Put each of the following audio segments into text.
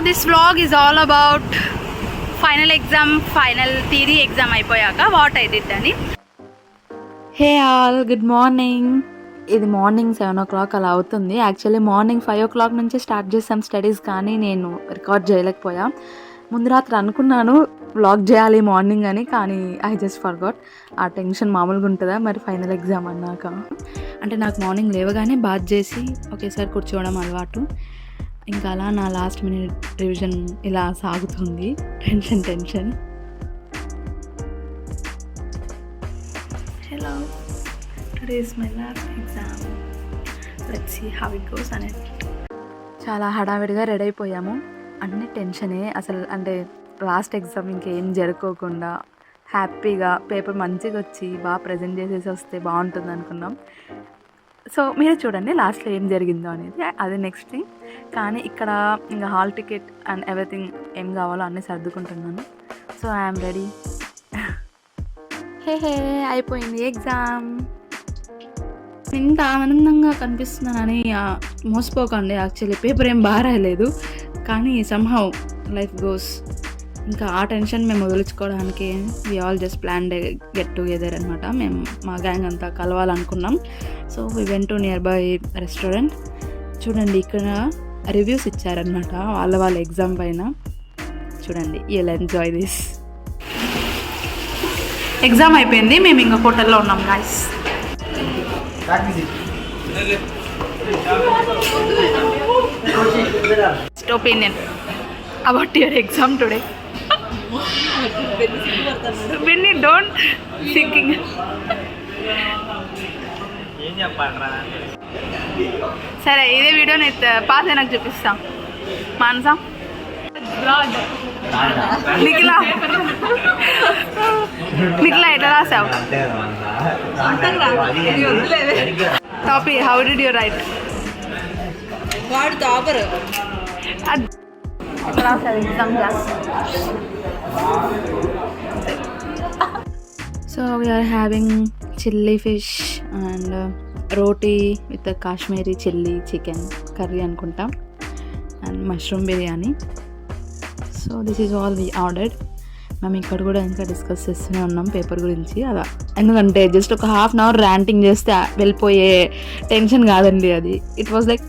This vlog is all about final theory exam అయిపోయాక what I did అని. Hey all, good morning. ఇది morning 7 o'clock అలా అవుతుంది. Actually morning 5 o'clock నుంచి start చేసాం స్టడీస్, కానీ నేను రికార్డ్ చేయలేకపోయా. ముందు రాత్రి అనుకున్నాను వ్లాగ్ చేయాలి మార్నింగ్ అని, కానీ ఐ జస్ట్ ఫర్గాట్. ఆ టెన్షన్ మామూలుగా ఉంటుందా మరి ఫైనల్ ఎగ్జామ్ అన్నాక. అంటే నాకు మార్నింగ్ లేవగానే బాత్ చేసి ఒకేసారి కూర్చోవడం అలవాటు. ఇంకా అలా నా లాస్ట్ మినిట్ రివిజన్ ఇలా సాగుతుంది. Tension. Hello, today is my last exam. Let's see how it goes అనేది. చాలా హడావిడిగా రెడీ అయిపోయాము. అన్ని టెన్షనే అసలు. అంటే లాస్ట్ ఎగ్జామ్ ఇంకేం జరుపుకోకుండా హ్యాపీగా పేపర్ మంచిగా వచ్చి బాగా ప్రజెంట్ చేసేసి వస్తే బాగుంటుంది అనుకున్నాం. సో మీరు చూడండి లాస్ట్లో ఏం జరిగిందో అనేది, అది నెక్స్ట్ థింగ్. కానీ ఇక్కడ ఇంకా హాల్ టికెట్ అండ్ ఎవ్రీథింగ్ ఏం కావాలో అన్నీ సర్దుకుంటున్నాను. So I'm ready. హే అయిపోయింది ఎగ్జామ్. ఇంత ఆనందంగా కనిపిస్తున్నానని మోసపోకండి. యాక్చువల్లీ పేపర్ ఏం బాగా రాయలేదు, కానీ సమ్హౌ లైఫ్ గోస్. ఇంకా ఆ టెన్షన్ మేము వదిలించుకోవడానికి we all just plan get together అనమాట. మేము మా గ్యాంగ్ అంతా కలవాలనుకున్నాం. So we went to nearby restaurant. చూడండి ఇక్కడ రివ్యూస్ ఇచ్చారనమాట వాళ్ళ ఎగ్జామ్ పైన. చూడండి, యూల్ ఎంజాయ్ దిస్. ఎగ్జామ్ అయిపోయింది, మేము ఇంకా హోటల్లో ఉన్నాం guys. Opinion about your exam today. When you don't thinking. సరే, ఇదే వీడియో నేను పాస్ అయినాక చూపిస్తాం. మానసా నిఖిలా ఎట్లా రాసావు? టాపీ, హౌ డిడ్ యూ రైట్? వాడు topper. So we are having chilli fish and roti with the Kashmiri chilli chicken curry అనుకుంటాం, and mushroom biryani. So this is all we ordered. మేము ఇక్కడ కూడా ఇంకా డిస్కస్ చేస్తూనే ఉన్నాం పేపర్ గురించి. అలా ఎందుకంటే జస్ట్ ఒక హాఫ్ అన్ అవర్ ర్యాంటింగ్ చేస్తే వెళ్ళిపోయే టెన్షన్ కాదండి అది. ఇట్ వాజ్ లైక్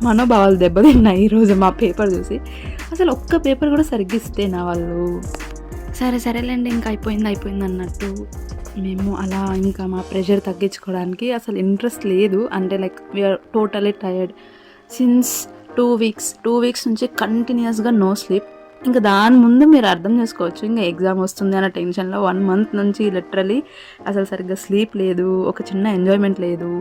మనోభావాలు దెబ్బతిన్నాయి ఈరోజు మా పేపర్ చూసి. అసలు ఒక్క పేపర్ కూడా సరిగ్గా ఇస్తే నా వాళ్ళు సరేలేండి ఇంకా అయిపోయింది అన్నట్టు. మేము అలా ఇంకా మా ప్రెషర్ తగ్గించుకోవడానికి అసలు ఇంట్రెస్ట్ లేదు. అంటే like we are totally tired since 2 weeks నుంచి కంటిన్యూస్గా నో స్లీప్. ఇంకా దాని ముందు మీరు అర్థం చేసుకోవచ్చు, ఇంకా ఎగ్జామ్ వస్తుంది అన్న టెన్షన్లో 1 month నుంచి లిటరలీ అసలు సరిగ్గా స్లీప్ లేదు, ఒక చిన్న ఎంజాయ్మెంట్ లేదు.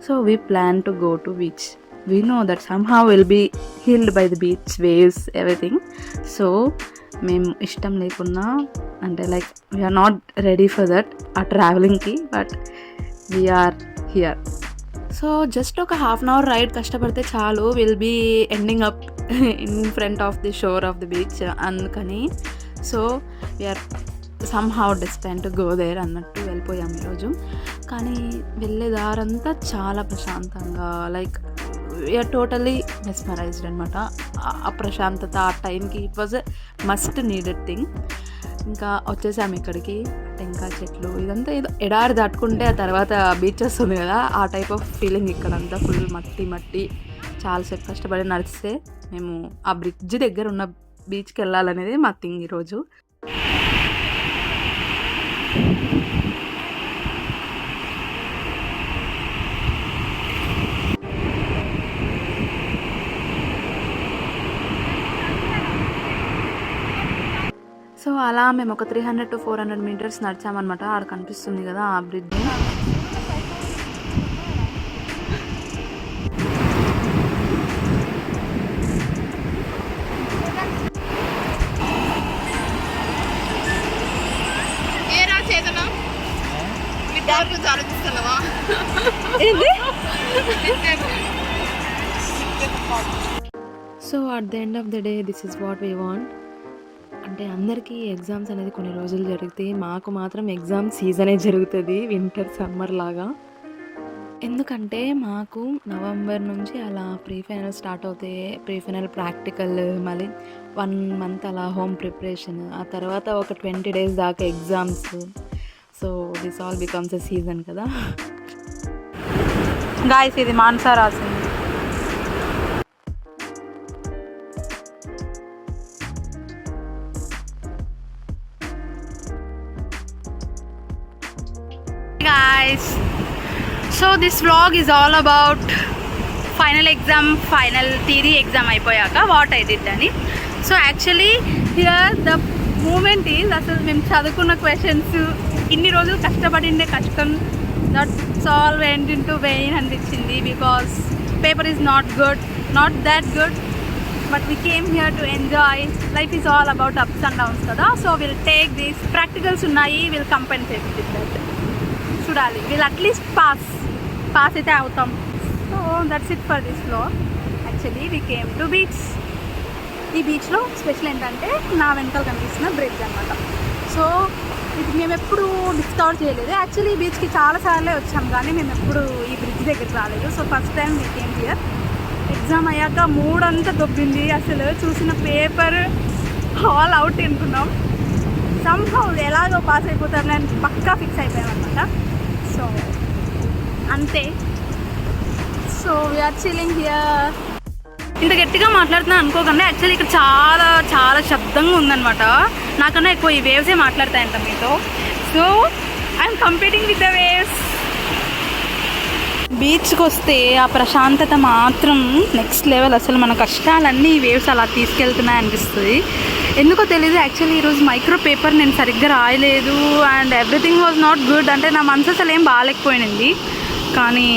So we plan to go to beach. We know that somehow we'll be healed by the beach waves, everything. So మేము ఇష్టం లేకున్నా అంటే like we are not ready for that ఆ ట్రావెలింగ్కి, but we are here. So just ఒక half an hour ride కష్టపడితే చాలు, will be ending up in front of the shore of the beach. అందుకని so we are somehow destine to go there అన్నట్టు వెళ్ళిపోయాం ఈరోజు. కానీ వెళ్ళే దారంతా చాలా ప్రశాంతంగా, లైక్ వీఆర్ టోటలీ మెస్మరైజ్డ్ అనమాట. ఆ ప్రశాంతత ఆ టైంకి it was a must needed thing. ఇంకా వచ్చేసాము ఇక్కడికి. టెంకాయ చెట్లు ఇదంతా ఏదో ఎడారి దాటుకుంటే ఆ తర్వాత బీచ్ వస్తుంది కదా, ఆ టైప్ ఆఫ్ ఫీలింగ్. ఇక్కడంతా ఫుల్ మట్టి. చాలాసేపు కష్టపడి నడిస్తే మేము ఆ బ్రిడ్జ్ దగ్గర ఉన్న బీచ్కి వెళ్ళాలనేది మా థింగ్ ఈరోజు. సో అలా మేము ఒక 300 to 400 meters నడిచామన్నమాట. ఆడ కనిపిస్తుంది కదా ఆ bridge. So at the end of the day this is what we want. అంటే అందరికీ ఎగ్జామ్స్ అనేది కొన్ని రోజులు జరుగుతాయి, మాకు మాత్రం ఎగ్జామ్ సీజనే జరుగుతుంది, వింటర్ సమ్మర్ లాగా. ఎందుకంటే మాకు నవంబర్ నుంచి అలా ప్రీ ఫైనల్ స్టార్ట్ అవుతాయి. ప్రీ ఫైనల్ ప్రాక్టికల్, మళ్ళీ 1 మంత్ అలా హోమ్ ప్రిపరేషన్, ఆ తర్వాత ఒక 20 డేస్ దాకా exams. So this all becomes a season కదా. గాయస్ ఇది మాన్సా రాసింది. Guys, so this vlog is all about final exam, final theory exam అయిపోయాక వాట్ ఐ డిడ్ అని. So actually here the moment is, అసలు మేము చదువుకున్న క్వశ్చన్స్, ఇన్ని రోజులు కష్టపడిండే కష్టం, that's all went in to vain అనిపించింది. Because paper is not that good, but we came here to enjoy. Life is all about ups and downs కదా. So will take these practicals ఉన్నాయి, will compensate with that. చూడాలి, వీళ్ళు at least pass అయితే అవుతాం. So that's it for this vlog. Actually we came to beach. ఈ బీచ్లో special ఏంటంటే నా వెనకాల కనిపిస్తున్న బ్రిడ్జ్ అనమాట. సో ఇది మేము ఎప్పుడు డిస్కవర్ చేయలేదు. యాక్చువల్లీ ఈ బీచ్కి చాలాసార్లే వచ్చాం, కానీ మేము ఎప్పుడు ఈ బ్రిడ్జ్ దగ్గరికి రాలేదు. So first time we came here. Exam అయ్యాక మూడంతా దొబ్బింది. అసలు చూసిన పేపర్ ఆల్ అవుట్ అనుకున్నాం. సమ్హౌ ఎలాగో పాస్ అయిపోతారు అని పక్కా ఫిక్స్ అయిపోయాం అనమాట. సో అంతే. So we are chilling here. ఇంత గట్టిగా మాట్లాడుతున్నా అనుకోకుండా, యాక్చువల్లీ ఇక్కడ చాలా చాలా శబ్దంగా ఉందన్నమాట. నాకన్నా ఎక్కువ ఈ వేవ్సే మాట్లాడతాయంట మీతో. So I'm competing with the waves. బీచ్కి వస్తే ఆ ప్రశాంతత మాత్రం నెక్స్ట్ లెవెల్. అసలు మన కష్టాలన్నీ ఈ వేవ్స్ అలా తీసుకెళ్తున్నాయి అనిపిస్తుంది. ఎందుకో తెలీదు. యాక్చువల్లీ ఈరోజు మైక్రో పేపర్ నేను సరిగ్గా రాయలేదు and everything was not good. అంటే నా మనసు అసలు ఏం బాగాలేకపోయింది. కానీ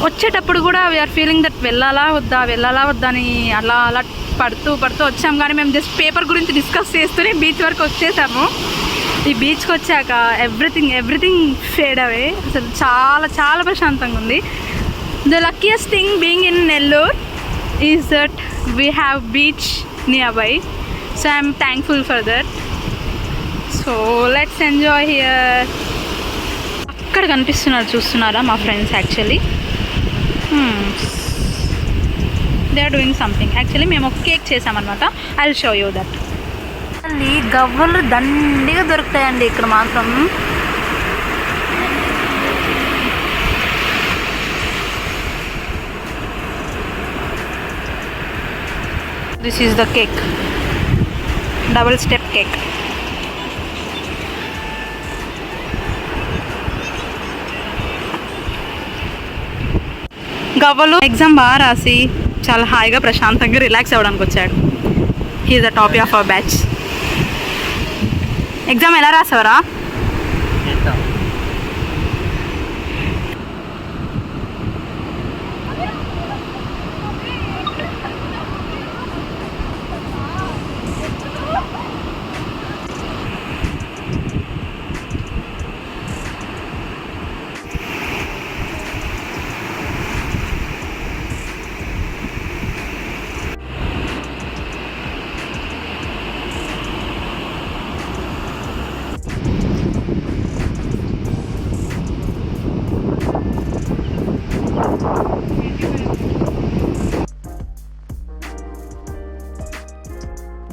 వచ్చేటప్పుడు కూడా వీఆర్ ఫీలింగ్ దట్ వెళ్ళాలా వద్దా అని అలా పడుతూ వచ్చాం. కానీ మేము జస్ట్ పేపర్ గురించి డిస్కస్ చేస్తూనే బీచ్ వరకు వచ్చేసాము. ఈ బీచ్కి వచ్చాక ఎవ్రీథింగ్ ఫేడ్ అవే. అసలు చాలా చాలా ప్రశాంతంగా ఉంది. The luckiest thing being in Nellore is that we have beach nearby. So I'm thankful for that. So let's enjoy here. అక్కడ కనిపిస్తున్నారు, చూస్తున్నారా మా friends. Actually they are doing something. Actually మేము ఒక కేక్ చేసామన్నమాట. I will show you that. గవ్వలు దండిగా దొరుకుతాయండి ఇక్కడ మాత్రం. This is the cake, double step cake. గవ్వలు ఎగ్జామ్ బాగా రాసి చాలా హాయిగా ప్రశాంతంగా రిలాక్స్ అవ్వడానికి వచ్చాడు. He is the top of our batch. Exam ఎలా రాసావరా?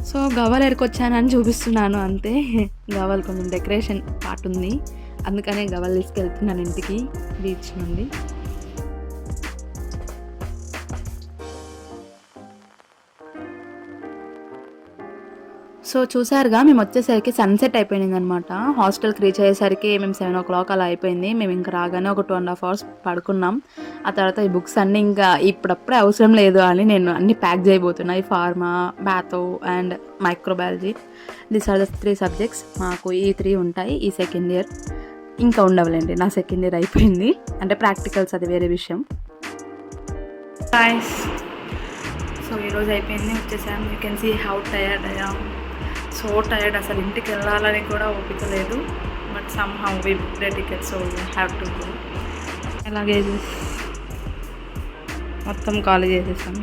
సో గవ్వలు ఎరుకొచ్చానని చూపిస్తున్నాను అంతే. గవ్వలు కొంచెం డెకరేషన్ పార్ట్ ఉంది, అందుకనే గవ్వలు తీసుకెళ్తున్నాను ఇంటికి బీచ్ నుండి. సో చూసారుగా, మేము వచ్చేసరికి సన్సెట్ అయిపోయింది అనమాట. హాస్టల్కి రీచ్ అయ్యేసరికి మేము 7 o'clock అలా అయిపోయింది. మేము ఇంకా రాగానే ఒక 2.5 hours పడుకున్నాం. ఆ తర్వాత ఈ బుక్స్ అన్నీ ఇంకా ఇప్పుడప్పుడే అవసరం లేదు అని నేను అన్నీ ప్యాక్ చేయబోతున్నాయి. Pharma, patho and microbiology. These are the 3 subjects. మాకు ఈ 3 ఉంటాయి ఈ సెకండ్ ఇయర్. ఇంకా ఉండవులేండి, నా సెకండ్ ఇయర్ అయిపోయింది. అంటే ప్రాక్టికల్స్ అది వేరే విషయం. సో ఈరోజు అయిపోయింది, వచ్చేసాము. You can see how tired అయ్యాం. సో టైర్డ్, అసలు ఇంటికి వెళ్ళాలని కూడా ఓపిక లేదు. But somehow we book the ticket, so we have to go. అలాగే మొత్తం కాలేజ్ చేసేసాం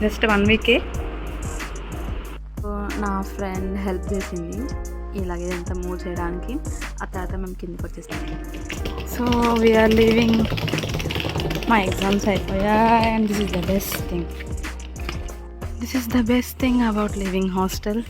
జస్ట్ 1 week. నా ఫ్రెండ్ హెల్ప్ చేసింది ఇలాగే ఇదంతా మూవ్ చేయడానికి. ఆ తర్వాత మేము కిందకి వచ్చేసాం. సో వీఆర్ లీవింగ్ మా ఎగ్జామ్స్ అయిపోయాయి and this is the best thing about living hostel.